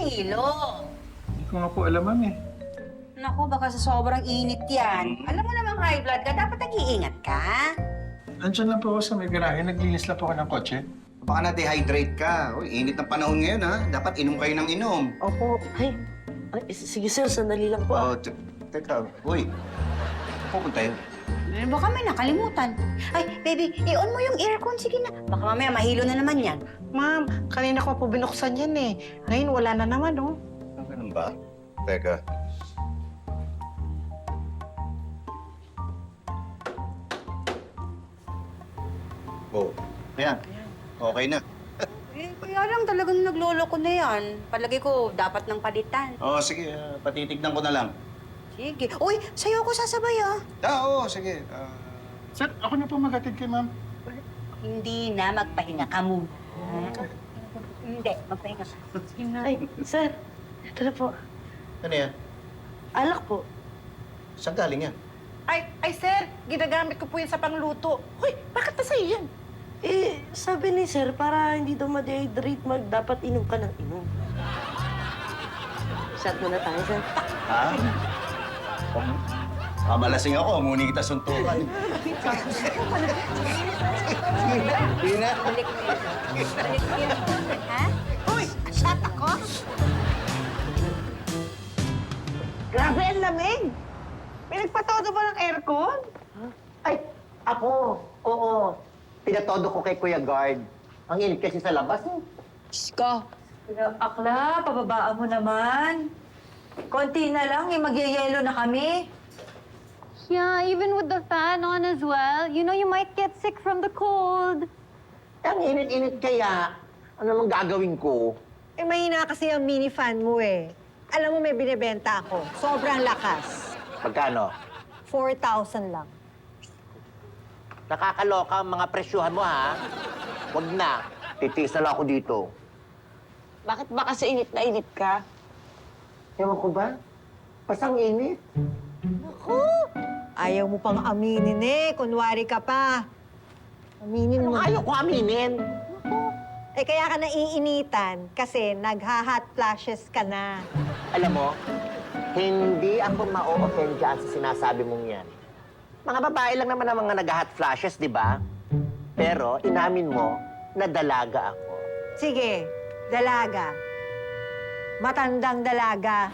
Danilo? Hindi ko nga po alam, ma'am eh. Naku, baka sa sobrang init yan. Alam mo namang high blood ka, dapat nag-iingat ka. Andiyan lang po ako sa may garahe. Naglinis lang po ako ng kotse. Baka na-dehydrate ka. Uy, init ng panahon ngayon, ha? Dapat inom kayo ng inom. Opo. Ay, sige sir, sandali lang po. Oh, teka. Uy, pupunta yun. Baka may nakalimutan. Ay, baby, i-on mo yung aircon. Sige na. Baka mamaya mahilo na naman yan. Ma'am, kanina ko po binuksan yan eh. Ngayon wala na naman, oh. Ah, ganun ba? Teka. Oh, ayan. Okay na. Kaya lang talagang nagloloko na yan. Palagi ko, dapat ng palitan. Oh, sige. Patitignan ko na lang. Sige. Uy, sa'yo ako sasabay, ah. Oo, sige. Sir, ako na po maghatid kay ma'am. Hindi na, magpahinga ka muna. Hindi, magpahinga ka. Ay, sir, ito na po. Ano yan? Alak po. Saan galing yan? Ay, sir, ginagamit ko po yan sa pangluto. Hoy, bakit na sa'yo yan? Eh, sabi ni sir, para hindi daw ma-dehydrate, dapat inom ka ng inom. Shot muna tayo, sir. Ha? Malasing ako, muni kita suntukan. Hindi na. Balik mo yun. Balik mo yun. Ha? Uy, shot ako? Grabe, ang lamig! Pinagpatodo ba ng aircon? Ay, ako. Oo. Pinatodo ko kay Kuya Guard. Ang init kasi sa labas. Ska. Akla, pababaan mo naman. Konti na lang, magyayelo na kami. Yeah, even with the fan on as well, you know, you might get sick from the cold. Ang init-init kaya. Ano namang gagawin ko? Eh, mahina kasi ang mini fan mo eh. Alam mo, may binibenta ako. Sobrang lakas. Magkano? 4,000 lang. Nakakaloka ang mga presyuhan mo, ha? Huwag na. Titiis na lang ako dito. Bakit ba kasi init na init ka? Ewan ko ba? Pasang init. Ayaw mo pang aminin eh. Kunwari ka pa. Aminin mo. Anong ayaw ko aminin? Eh, kaya ka naiinitan kasi nagha-hot flashes ka na. Alam mo, hindi ako ma-o-offend dyan sa sinasabi mong yan. Mga babae lang naman ang mga nag-hot flashes, di ba? Pero inamin mo na dalaga ako. Sige, dalaga. Matandang dalaga.